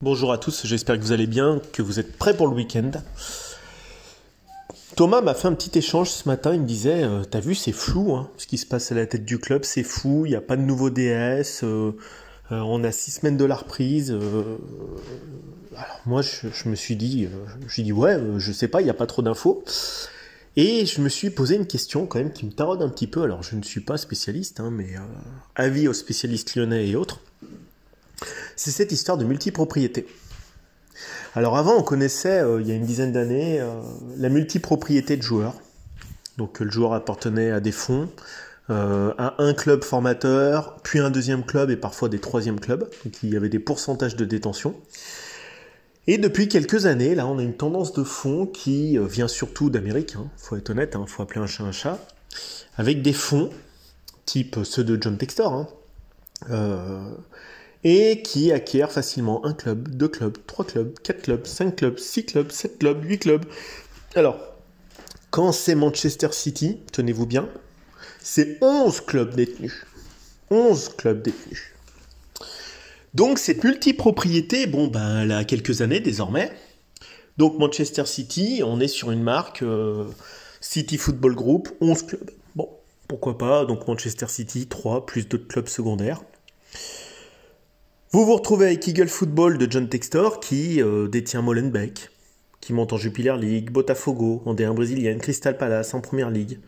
Bonjour à tous, j'espère que vous allez bien, que vous êtes prêts pour le week-end. Thomas m'a fait un petit échange ce matin, il me disait t'as vu, c'est flou hein, ce qui se passe à la tête du club, c'est fou, il n'y a pas de nouveau DS, on a 6 semaines de la reprise. Alors moi je me suis dit, je sais pas, il n'y a pas trop d'infos. Et je me suis posé une question quand même qui me taraude un petit peu, alors je ne suis pas spécialiste, hein, mais avis aux spécialistes lyonnais et autres. C'est cette histoire de multipropriété. Alors avant, on connaissait, il y a une dizaine d'années, la multipropriété de joueurs. Donc le joueur appartenait à des fonds, à un club formateur, puis un deuxième club et parfois des troisièmes clubs. Donc il y avait des pourcentages de détention. Et depuis quelques années, là, on a une tendance de fonds qui vient surtout d'Amérique, faut être honnête, faut appeler un chat un chat, avec des fonds, type ceux de John Textor, et qui acquiert facilement un club, 2 clubs, 3 clubs, 4 clubs, 5 clubs, 6 clubs, 7 clubs, 8 clubs. Alors, quand c'est Manchester City, tenez-vous bien, c'est 11 clubs détenus. 11 clubs détenus. Donc cette multipropriété, elle a quelques années désormais. Donc Manchester City, on est sur une marque City Football Group, 11 clubs. Bon, pourquoi pas, donc Manchester City, 3, plus d'autres clubs secondaires. Vous vous retrouvez avec Eagle Football de John Textor qui détient Molenbeek, qui monte en Jupiler League, Botafogo en D1 brésilienne, Crystal Palace en Première Ligue.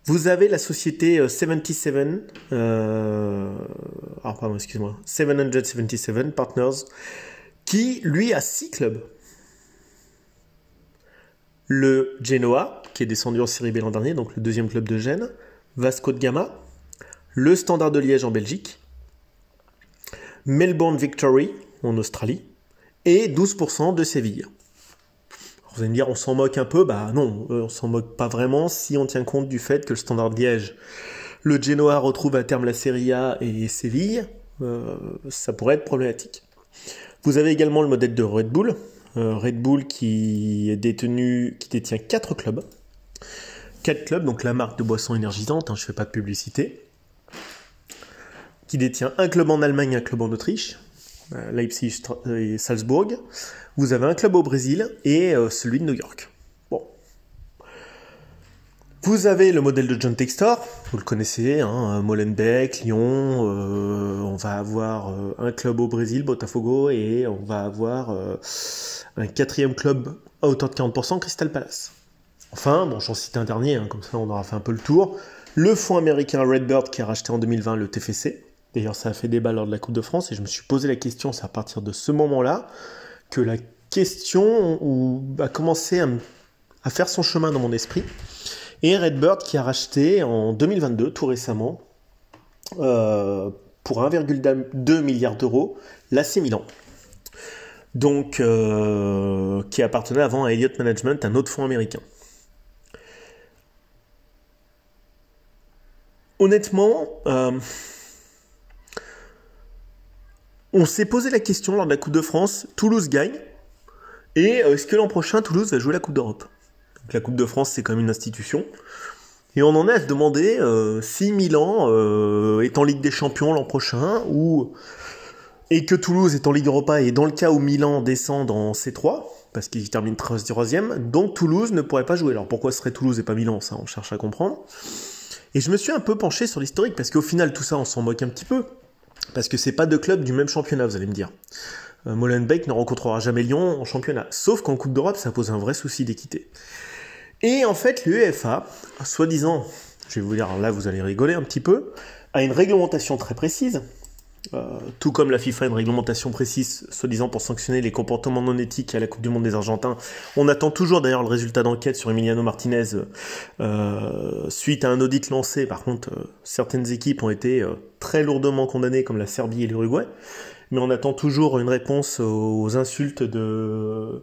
Vous avez la société 777 Partners, qui lui a 6 clubs. Le Genoa, qui est descendu en Série B l'an dernier, donc le deuxième club de Gênes, Vasco de Gama, le Standard de Liège en Belgique, Melbourne Victory en Australie et 12% de Séville. Alors vous allez me dire, on s'en moque un peu, non, on s'en moque pas vraiment si on tient compte du fait que le Standard de Liège, le Genoa retrouve à terme la Serie A et Séville, ça pourrait être problématique. Vous avez également le modèle de Red Bull, qui détient 4 clubs. 4 clubs, donc la marque de boisson énergisante, je fais pas de publicité, qui détient un club en Allemagne, un club en Autriche, Leipzig et Salzbourg. Vous avez un club au Brésil et celui de New York. Bon. Vous avez le modèle de John Textor, vous le connaissez, Molenbeek, Lyon, on va avoir un club au Brésil, Botafogo, et on va avoir un 4e club à hauteur de 40%, Crystal Palace. Enfin, j'en cite un dernier, comme ça on aura fait un peu le tour. Le fonds américain Redbird qui a racheté en 2020 le TFC. D'ailleurs, ça a fait débat lors de la Coupe de France et je me suis posé la question, c'est à partir de ce moment-là que la question a commencé à faire son chemin dans mon esprit. Et Redbird qui a racheté en 2022, tout récemment, pour 1,2 milliard d'euros, l'AC Milan. Donc, qui appartenait avant à Elliott Management, un autre fonds américain. Honnêtement, on s'est posé la question lors de la Coupe de France, Toulouse gagne, et est-ce que l'an prochain Toulouse va jouer la Coupe d'Europe ? Donc, la Coupe de France, c'est quand même une institution, et on en est à se demander si Milan est en Ligue des Champions l'an prochain, et que Toulouse est en Ligue Europa, et dans le cas où Milan descend dans C3, parce qu'il termine 3e, donc Toulouse ne pourrait pas jouer. Alors pourquoi ce serait Toulouse et pas Milan ? Ça, on cherche à comprendre. Et je me suis un peu penché sur l'historique, parce qu'au final, tout ça, on s'en moque un petit peu. Parce que c'est pas 2 clubs du même championnat, vous allez me dire. Molenbeek ne rencontrera jamais Lyon en championnat. Sauf qu'en Coupe d'Europe, ça pose un vrai souci d'équité. Et en fait, l'UEFA, soi-disant, je vais vous dire, là vous allez rigoler un petit peu, a une réglementation très précise, tout comme la FIFA a une réglementation précise, soi-disant pour sanctionner les comportements non éthiques à la Coupe du Monde des Argentins. On attend toujours d'ailleurs le résultat d'enquête sur Emiliano Martinez suite à un audit lancé. Par contre, certaines équipes ont été très lourdement condamnées, comme la Serbie et l'Uruguay. Mais on attend toujours une réponse aux insultes de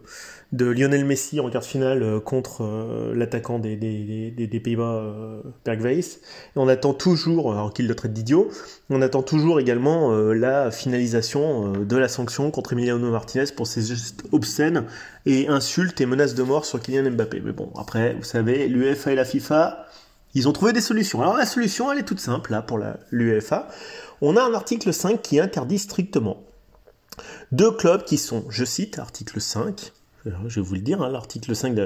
Lionel Messi en quart de finale contre l'attaquant des Pays-Bas, Bergwijs. Et on attend toujours, alors qu'il le traite d'idiot, on attend toujours également la finalisation de la sanction contre Emiliano Martinez pour ses gestes obscènes et insultes et menaces de mort sur Kylian Mbappé. Mais bon, après, vous savez, l'UEFA et la FIFA, ils ont trouvé des solutions. Alors la solution, elle est toute simple, là, pour l'UEFA. On a un article 5 qui interdit strictement Deux clubs qui sont, je cite, article 5, je vais vous le dire, l'article 5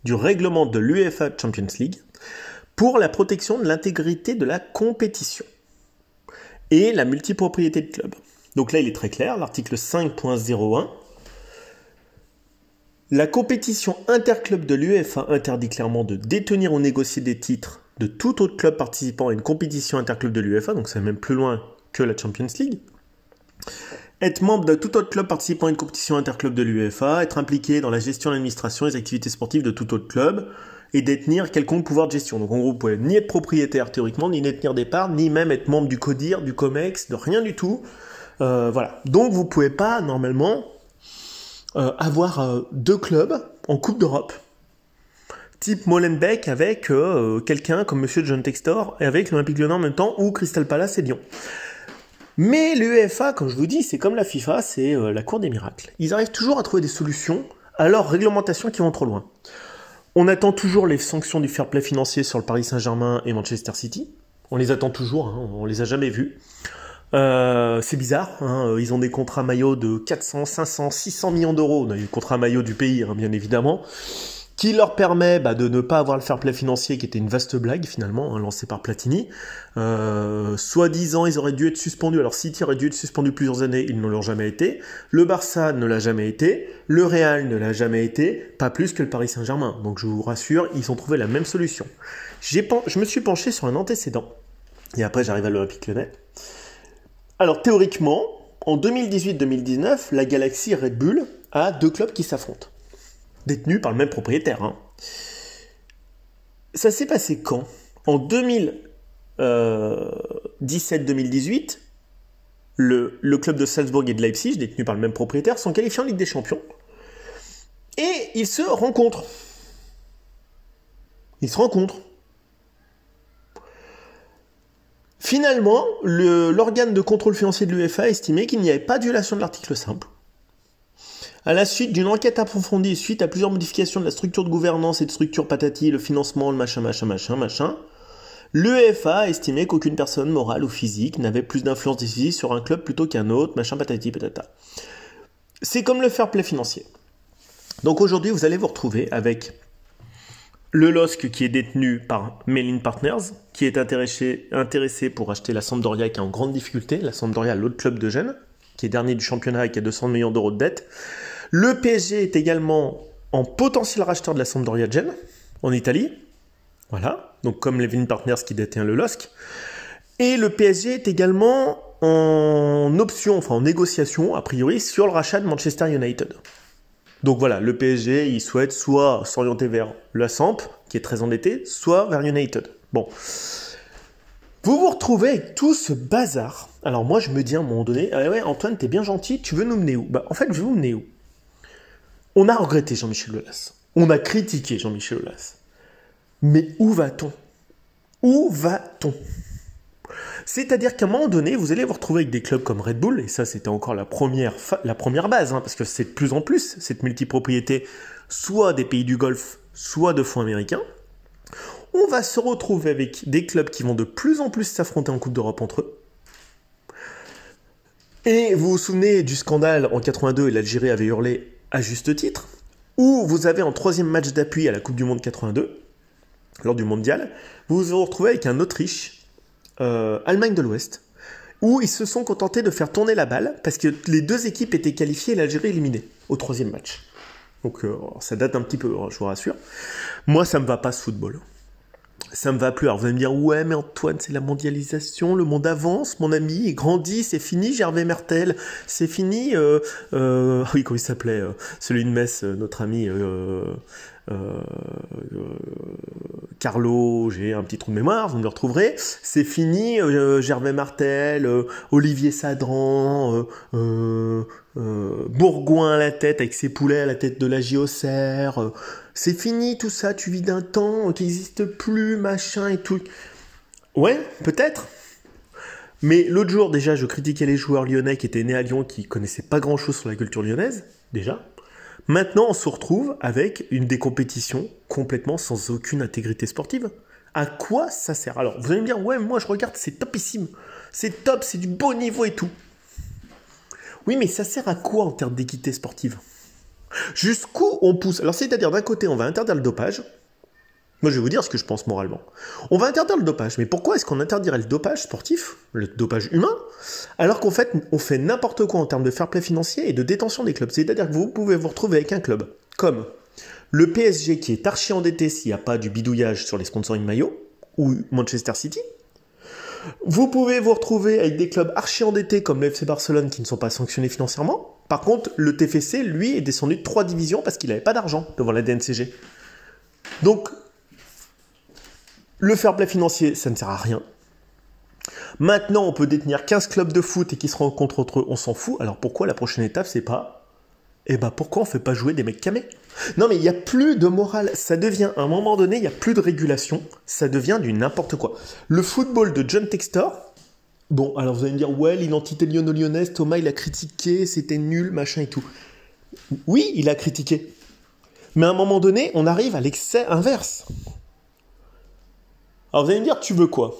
du règlement de l'UEFA Champions League, pour la protection de l'intégrité de la compétition et la multipropriété de clubs. Donc là, il est très clair, l'article 5.01. La compétition interclub de l'UEFA interdit clairement de détenir ou négocier des titres de tout autre club participant à une compétition interclub de l'UEFA, donc c'est même plus loin que la Champions League. Être membre de tout autre club participant à une compétition interclub de l'UEFA, être impliqué dans la gestion, l'administration et les activités sportives de tout autre club, et détenir quelconque pouvoir de gestion. Donc en gros, vous pouvez ni être propriétaire théoriquement, ni détenir des parts, ni même être membre du CODIR, du COMEX, de rien du tout. Voilà. Donc vous pouvez pas normalement avoir deux clubs en Coupe d'Europe, type Molenbeek avec quelqu'un comme Monsieur John Textor et avec l'Olympique Lyonnais en même temps, ou Crystal Palace et Lyon. Mais l'UEFA, comme je vous dis, c'est comme la FIFA, c'est la cour des miracles. Ils arrivent toujours à trouver des solutions à leurs réglementations qui vont trop loin. On attend toujours les sanctions du fair play financier sur le Paris Saint-Germain et Manchester City. On les attend toujours, on les a jamais vus. C'est bizarre, ils ont des contrats maillots de 400, 500, 600 millions d'euros, des contrats maillots du pays, bien évidemment, qui leur permet de ne pas avoir le fair play financier, qui était une vaste blague finalement, lancée par Platini. Soi-disant, ils auraient dû être suspendus. Alors City aurait dû être suspendu plusieurs années, ils ne l'ont jamais été. Le Barça ne l'a jamais été. Le Real ne l'a jamais été. Pas plus que le Paris Saint-Germain. Donc je vous rassure, ils ont trouvé la même solution. Je me suis penché sur un antécédent. Et après, j'arrive à l'Olympique Lyonnais. Alors théoriquement, en 2018-2019, la Galaxy Red Bull a deux clubs qui s'affrontent, détenus par le même propriétaire. Ça s'est passé quand ? En 2017-2018, le club de Salzbourg et de Leipzig, détenus par le même propriétaire, sont qualifiés en Ligue des Champions. Et ils se rencontrent. Finalement, l'organe de contrôle financier de l'UEFA a estimé qu'il n'y avait pas de violation de l'article simple. À la suite d'une enquête approfondie, suite à plusieurs modifications de la structure de gouvernance et de structure patati, le financement, le machin, l'UEFA a estimé qu'aucune personne morale ou physique n'avait plus d'influence décisive sur un club plutôt qu'un autre, machin, patati, patata. C'est comme le fair play financier. Donc aujourd'hui, vous allez vous retrouver avec le LOSC qui est détenu par Mellin Partners, qui est intéressé pour acheter la Sampdoria qui est en grande difficulté, la Sampdoria, l'autre club de Gênes, qui est dernier du championnat et qui a 200 millions d'euros de dette. Le PSG est également en potentiel racheteur de la Sampdoria de Gênes, en Italie. Voilà, donc comme Mellin Partners qui détient le LOSC. Et le PSG est également en option, en négociation, a priori, sur le rachat de Manchester United. Donc voilà, le PSG, il souhaite soit s'orienter vers la Samp, qui est très endetté, soit vers United. Bon. Vous vous retrouvez avec tout ce bazar. Alors moi, je me dis à un moment donné, ah ouais, Antoine, t'es bien gentil, tu veux nous mener où ? En fait, je veux vous mener où ? On a regretté Jean-Michel Aulas. On a critiqué Jean-Michel Aulas. Mais où va-t-on ? Où va-t-on ? C'est-à-dire qu'à un moment donné, vous allez vous retrouver avec des clubs comme Red Bull, et ça c'était encore la première base, parce que c'est de plus en plus cette multipropriété, soit des pays du Golfe, soit de fonds américains. On va se retrouver avec des clubs qui vont de plus en plus s'affronter en Coupe d'Europe entre eux. Et vous vous souvenez du scandale en 82, et l'Algérie avait hurlé à juste titre, où vous avez en troisième match d'appui à la Coupe du Monde 82, lors du Mondial, vous vous retrouvez avec un Autriche, Allemagne de l'Ouest, où ils se sont contentés de faire tourner la balle parce que les deux équipes étaient qualifiées et l'Algérie éliminée au troisième match. Donc ça date un petit peu, je vous rassure. Moi, ça me va pas ce football. Ça me va plus. Alors vous allez me dire, ouais, mais Antoine, c'est la mondialisation, le monde avance, mon ami, il grandit, c'est fini, Gervais Mertel, c'est fini, oui, comment il s'appelait, celui de Metz, notre ami, Carlo, j'ai un petit trou de mémoire, vous me le retrouverez, c'est fini, Gervais Martel, Olivier Sadran, Bourgoin à la tête, avec ses poulets à la tête de la JOCR, c'est fini tout ça, tu vis d'un temps qui n'existe plus, machin et tout. Ouais, peut-être. Mais l'autre jour, déjà, je critiquais les joueurs lyonnais qui étaient nés à Lyon, qui connaissaient pas grand-chose sur la culture lyonnaise, déjà. Maintenant, on se retrouve avec des compétitions complètement sans aucune intégrité sportive. À quoi ça sert ? Alors, vous allez me dire, ouais, moi je regarde, c'est topissime. C'est top, c'est du beau niveau et tout. Oui, mais ça sert à quoi en termes d'équité sportive? Jusqu'où on pousse? Alors, c'est-à-dire, d'un côté, on va interdire le dopage. Moi, je vais vous dire ce que je pense moralement. On va interdire le dopage, mais pourquoi est-ce qu'on interdirait le dopage sportif, le dopage humain, alors qu'en fait, on fait n'importe quoi en termes de fair play financier et de détention des clubs? C'est-à-dire que vous pouvez vous retrouver avec un club comme le PSG qui est archi endetté s'il n'y a pas du bidouillage sur les sponsoring maillots, ou Manchester City. Vous pouvez vous retrouver avec des clubs archi endettés comme le FC Barcelone qui ne sont pas sanctionnés financièrement. Par contre, le TFC, lui, est descendu de 3 divisions parce qu'il n'avait pas d'argent devant la DNCG. Donc, le fair play financier, ça ne sert à rien. Maintenant, on peut détenir 15 clubs de foot et qui se rencontrent entre eux, on s'en fout. Alors pourquoi la prochaine étape, c'est pas... pourquoi on fait pas jouer des mecs camés? Non, mais il n'y a plus de morale. Ça devient, à un moment donné, il n'y a plus de régulation. Ça devient du n'importe quoi. Le football de John Textor, bon, alors vous allez me dire, ouais, l'identité lyonnaise, Thomas, il a critiqué, c'était nul, machin et tout. Oui, il a critiqué. Mais à un moment donné, on arrive à l'excès inverse. Alors vous allez me dire, tu veux quoi?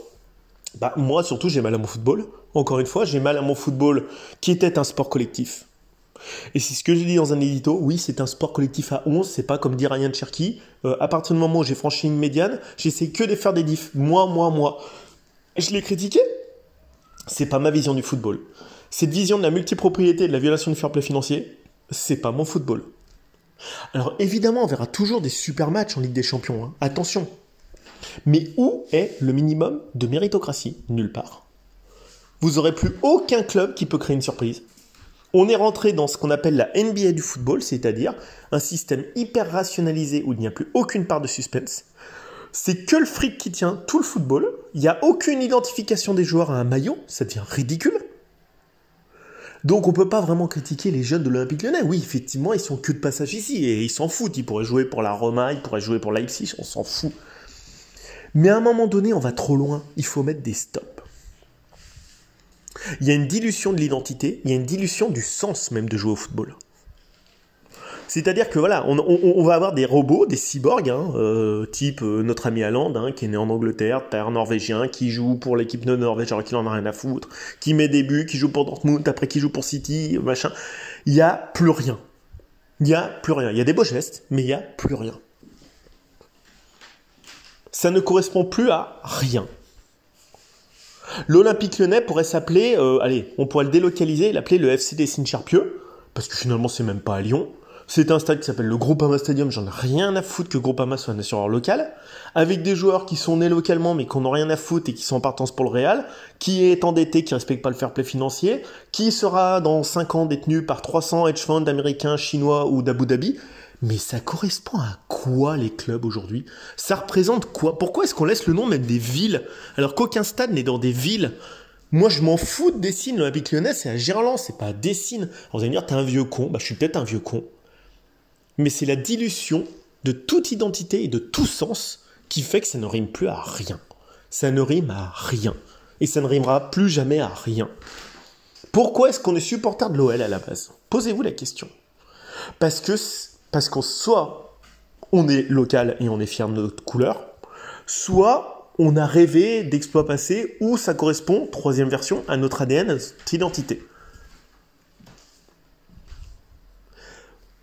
Moi, surtout, j'ai mal à mon football. Encore une fois, j'ai mal à mon football qui était un sport collectif. Et c'est ce que j'ai dit dans un édito. Oui, c'est un sport collectif à 11. C'est pas comme dit Ryan Cherky. À partir du moment où j'ai franchi une médiane, j'essaie que de faire des diffs. Moi. Je l'ai critiqué. C'est pas ma vision du football. Cette vision de la multipropriété et de la violation du fair play financier, c'est pas mon football. Alors évidemment, on verra toujours des super matchs en Ligue des Champions. Hein. Attention. Mais où est le minimum de méritocratie? Nulle part. Vous n'aurez plus aucun club qui peut créer une surprise. On est rentré dans ce qu'on appelle la NBA du football, c'est-à-dire un système hyper rationalisé où il n'y a plus aucune part de suspense. C'est que le fric qui tient tout le football. Il n'y a aucune identification des joueurs à un maillot. Ça devient ridicule. Donc on ne peut pas vraiment critiquer les jeunes de l'Olympique Lyonnais. Oui, effectivement, ils sont que de passage ici et ils s'en foutent. Ils pourraient jouer pour la Roma, ils pourraient jouer pour Leipzig, on s'en fout. Mais à un moment donné, on va trop loin. Il faut mettre des stops. Il y a une dilution de l'identité, il y a une dilution du sens même de jouer au football. C'est-à-dire que voilà, on va avoir des robots, des cyborgs, type notre ami Haaland, qui est né en Angleterre, père norvégien, qui joue pour l'équipe de Norvège alors qu'il en a rien à foutre, qui met des buts, qui joue pour Dortmund, après qui joue pour City, machin. Il n'y a plus rien. Il n'y a plus rien. Il y a des beaux gestes, mais il n'y a plus rien. Ça ne correspond plus à rien. L'Olympique Lyonnais pourrait s'appeler, on pourrait le délocaliser et l'appeler le FC des Signes-Charpieu, parce que finalement c'est même pas à Lyon. C'est un stade qui s'appelle le Groupama Stadium, j'en ai rien à foutre que Groupama soit un assureur local, avec des joueurs qui sont nés localement mais qui n'ont rien à foutre et qui sont en partance pour le Real, qui est endetté, qui respecte pas le fair play financier, qui sera dans 5 ans détenu par 300 hedge funds américains, chinois ou d'Abu Dhabi. Mais ça correspond à quoi les clubs aujourd'hui? Ça représente quoi? Pourquoi est-ce qu'on laisse le nom même des villes alors qu'aucun stade n'est dans des villes? Moi je m'en fous de Dessines, l'Olympique Lyonnais c'est à Gerland, c'est pas à Dessines. Alors vous allez me dire t'es un vieux con, je suis peut-être un vieux con. Mais c'est la dilution de toute identité et de tout sens qui fait que ça ne rime plus à rien. Ça ne rime à rien. Et ça ne rimera plus jamais à rien. Pourquoi est-ce qu'on est supporter de l'OL à la base? Posez-vous la question. Parce qu'on soit on est local et on est fier de notre couleur, soit on a rêvé d'exploits passés où ça correspond, troisième version, à notre ADN, à notre identité.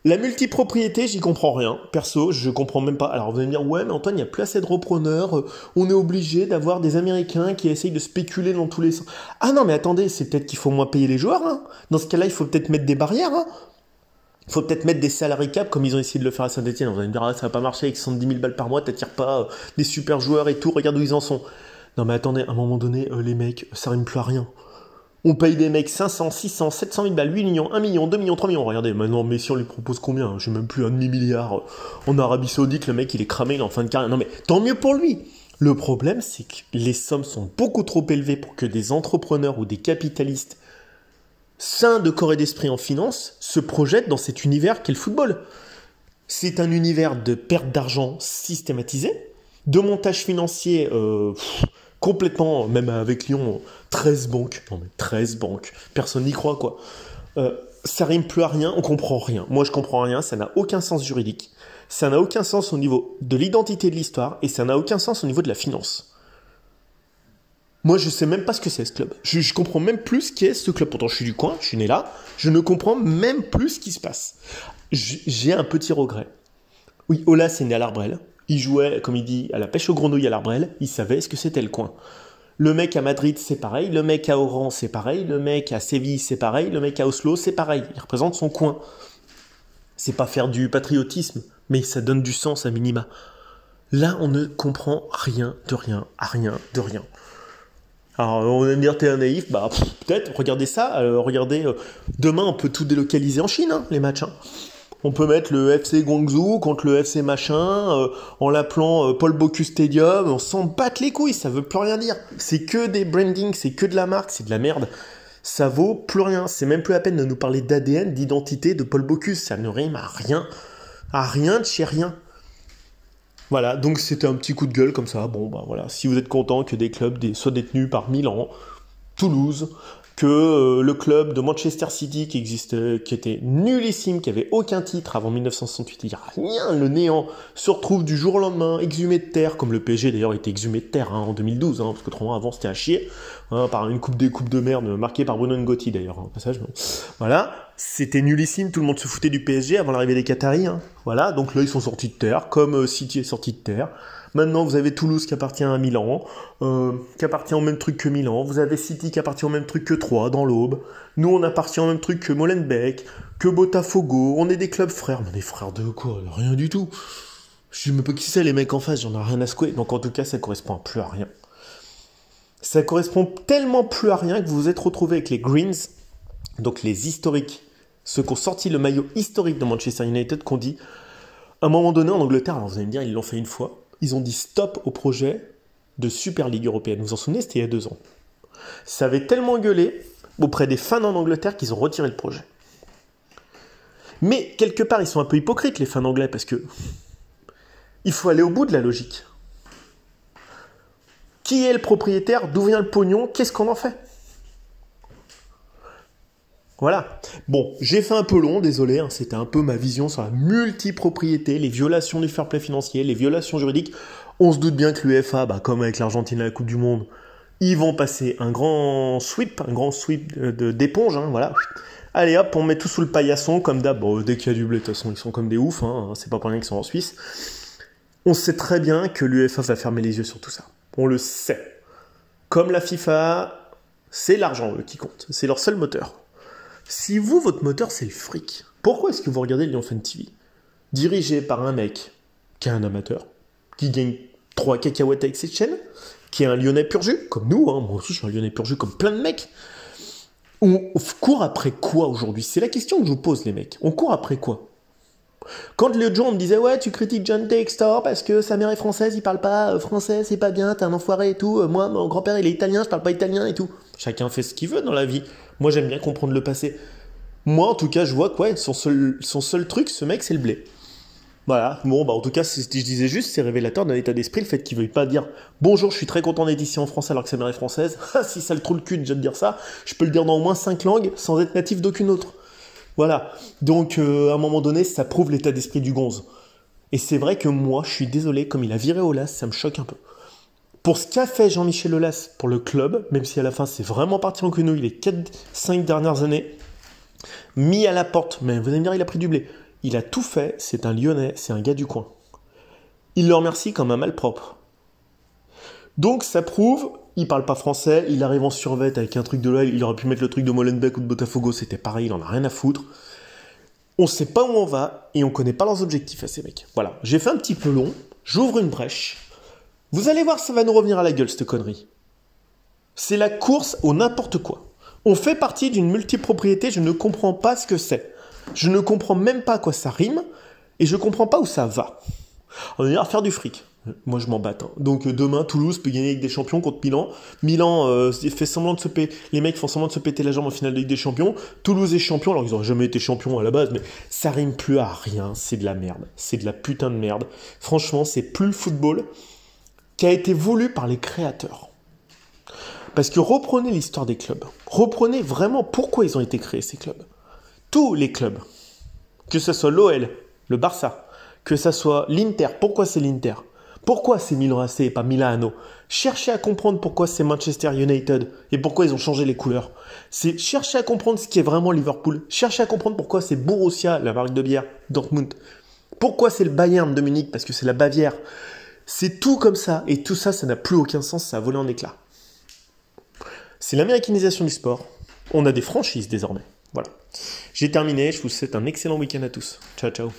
La multipropriété, j'y comprends rien. Perso, je comprends même pas. Alors vous allez me dire, ouais mais Antoine, il n'y a plus assez de repreneurs, on est obligé d'avoir des Américains qui essayent de spéculer dans tous les sens. Ah non mais attendez, c'est peut-être qu'il faut moins payer les joueurs. Hein. Dans ce cas-là, il faut peut-être mettre des barrières. Hein. Il faut peut-être mettre des salary cap comme ils ont essayé de le faire à Saint-Etienne. Vous allez me dire, ça va pas marcher avec 70 000 balles par mois, t'attires pas des super joueurs et tout, regarde où ils en sont. Non mais attendez, à un moment donné, les mecs, ça rime plus à rien. On paye des mecs 500, 600, 700 000 balles, 8 millions, 1 million, 2 millions, 3 millions. Regardez, maintenant Messi on lui propose combien? J'ai même plus un demi-milliard. En Arabie Saoudite, le mec il est cramé, il est en fin de carrière. Non mais tant mieux pour lui. Le problème c'est que les sommes sont beaucoup trop élevées pour que des entrepreneurs ou des capitalistes sains de corps et d'esprit en finance se projettent dans cet univers qu'est le football. C'est un univers de perte d'argent systématisé, de montage financier complètement, même avec Lyon, 13 banques. Non mais 13 banques, personne n'y croit quoi. Ça rime plus à rien, on comprend rien. Moi je comprends rien, ça n'a aucun sens juridique, ça n'a aucun sens au niveau de l'identité de l'histoire et ça n'a aucun sens au niveau de la finance. Moi, je sais même pas ce que c'est ce club. Je comprends même plus ce qu'est ce club. Pourtant, je suis du coin, je suis né là. Je ne comprends même plus ce qui se passe. J'ai un petit regret. Oui, Olas est né à l'Arbrel. Il jouait, comme il dit, à la pêche aux grenouilles à l'Arbrel. Il savait ce que c'était le coin. Le mec à Madrid, c'est pareil. Le mec à Oran, c'est pareil. Le mec à Séville, c'est pareil. Le mec à Oslo, c'est pareil. Il représente son coin. C'est pas faire du patriotisme, mais ça donne du sens à minima. Là, on ne comprend rien de rien, à rien de rien. Alors, on va me dire, t'es un naïf, bah peut-être, regardez ça, regardez, demain on peut tout délocaliser en Chine, hein, les matchs. Hein. On peut mettre le FC Guangzhou contre le FC machin, en l'appelant Paul Bocuse Stadium, on s'en batte les couilles, ça veut plus rien dire. C'est que des brandings, c'est que de la marque, c'est de la merde. Ça vaut plus rien, c'est même plus la peine de nous parler d'ADN, d'identité de Paul Bocuse, ça ne rime à rien de chez rien. Voilà, donc c'était un petit coup de gueule comme ça. Bon, bah voilà, si vous êtes content que des clubs soient détenus par Milan, Toulouse, que le club de Manchester City qui existait, qui était nullissime, qui avait aucun titre avant 1968, il n'y a rien, le néant, se retrouve du jour au lendemain, exhumé de terre, comme le PSG d'ailleurs était exhumé de terre en 2012, parce qu'autrement avant c'était à chier, par une coupe de merde marquée par Bruno Ngotti d'ailleurs, au passage. Voilà, c'était nullissime, tout le monde se foutait du PSG avant l'arrivée des Qataris, voilà, donc là ils sont sortis de terre, comme City est sorti de terre. Maintenant, vous avez Toulouse qui appartient à Milan, qui appartient au même truc que Milan. Vous avez City qui appartient au même truc que Troyes, dans l'Aube. Nous, on appartient au même truc que Molenbeek, que Botafogo. On est des clubs frères. Mais des frères de quoi? Rien du tout. Je sais même pas qui c'est, les mecs en face. J'en ai rien à secouer. Donc, en tout cas, ça correspond plus à rien. Ça correspond tellement plus à rien que vous vous êtes retrouvés avec les Greens, donc les historiques, ceux qui ont sorti le maillot historique de Manchester United, qu'on dit, à un moment donné, en Angleterre, alors vous allez me dire, ils l'ont fait une fois, ils ont dit stop au projet de Super Ligue européenne. Vous vous en souvenez, c'était il y a 2 ans. Ça avait tellement gueulé auprès des fans en Angleterre qu'ils ont retiré le projet. Mais quelque part, ils sont un peu hypocrites, les fans anglais, parce que il faut aller au bout de la logique. Qui est le propriétaire? D'où vient le pognon? Qu'est-ce qu'on en fait? Voilà. Bon, j'ai fait un peu long, désolé, c'était un peu ma vision sur la multipropriété, les violations du fair play financier, les violations juridiques. On se doute bien que l'UEFA, comme avec l'Argentine à la Coupe du Monde, ils vont passer un grand sweep d'éponge, voilà. Allez hop, on met tout sous le paillasson, comme d'hab. Bon, dès qu'il y a du blé, de toute façon, ils sont comme des oufs, c'est pas pour rien qu'ils sont en Suisse. On sait très bien que l'UEFA va fermer les yeux sur tout ça. On le sait. Comme la FIFA, c'est l'argent, eux, qui compte. C'est leur seul moteur. Si vous, votre moteur, c'est le fric, pourquoi est-ce que vous regardez Lyon Fan TV? Dirigé par un mec qui est un amateur, qui gagne 3 cacahuètes avec cette chaîne, qui est un Lyonnais pur jus, comme nous, moi aussi je suis un Lyonnais pur jus comme plein de mecs. On court après quoi aujourd'hui? C'est la question que je vous pose, les mecs. On court après quoi? Quand le jour on me disait ouais tu critiques John Textor parce que sa mère est française, il parle pas français, c'est pas bien, t'es un enfoiré et tout, moi mon grand-père il est italien, je parle pas italien et tout. Chacun fait ce qu'il veut dans la vie. Moi j'aime bien comprendre le passé. Moi en tout cas je vois que ouais, son seul truc, ce mec c'est le blé. Voilà, bon en tout cas je disais juste, c'est révélateur d'un état d'esprit, le fait qu'il veuille pas dire bonjour je suis très content d'être ici en France alors que sa mère est française. Si ça le trouve le cul déjà de dire ça, je peux le dire dans au moins 5 langues sans être natif d'aucune autre. Voilà, donc à un moment donné, ça prouve l'état d'esprit du gonze. Et c'est vrai que moi, je suis désolé, comme il a viré Aulas, ça me choque un peu. Pour ce qu'a fait Jean-Michel Aulas pour le club, même si à la fin c'est vraiment parti en quenouille les 4-5 dernières années, mis à la porte, mais vous allez me dire, il a pris du blé. Il a tout fait, c'est un Lyonnais, c'est un gars du coin. Il le remercie comme un malpropre. Donc ça prouve, il parle pas français, il arrive en survêt avec un truc de l'œil, il aurait pu mettre le truc de Molenbeek ou de Botafogo, c'était pareil, il en a rien à foutre. On sait pas où on va et on connaît pas leurs objectifs à ces mecs. Voilà, j'ai fait un petit peu long, j'ouvre une brèche. Vous allez voir, ça va nous revenir à la gueule cette connerie. C'est la course au n'importe quoi. On fait partie d'une multipropriété, je ne comprends pas ce que c'est. Je ne comprends même pas à quoi ça rime et je comprends pas où ça va. On va dire faire du fric. Moi, je m'en batte. Donc, demain, Toulouse peut gagner avec des champions contre Milan. Milan fait semblant de se péter. Les mecs font semblant de se péter la jambe en finale de Ligue des Champions. Toulouse est champion, alors qu'ils n'auraient jamais été champions à la base, mais ça rime plus à rien. C'est de la merde. C'est de la putain de merde. Franchement, c'est plus le football qui a été voulu par les créateurs. Parce que reprenez l'histoire des clubs. Reprenez vraiment pourquoi ils ont été créés, ces clubs. Tous les clubs. Que ce soit l'OL, le Barça, que ce soit l'Inter. Pourquoi c'est l'Inter ? Pourquoi c'est Milan AC et pas Milano? Cherchez à comprendre pourquoi c'est Manchester United et pourquoi ils ont changé les couleurs. C'est chercher à comprendre ce qui est vraiment Liverpool. Cherchez à comprendre pourquoi c'est Borussia, la marque de bière, Dortmund. Pourquoi c'est le Bayern de Munich, parce que c'est la Bavière. C'est tout comme ça, et tout ça, ça n'a plus aucun sens, ça a volé en éclats. C'est l'américanisation du sport. On a des franchises désormais. Voilà. J'ai terminé, je vous souhaite un excellent week-end à tous. Ciao, ciao.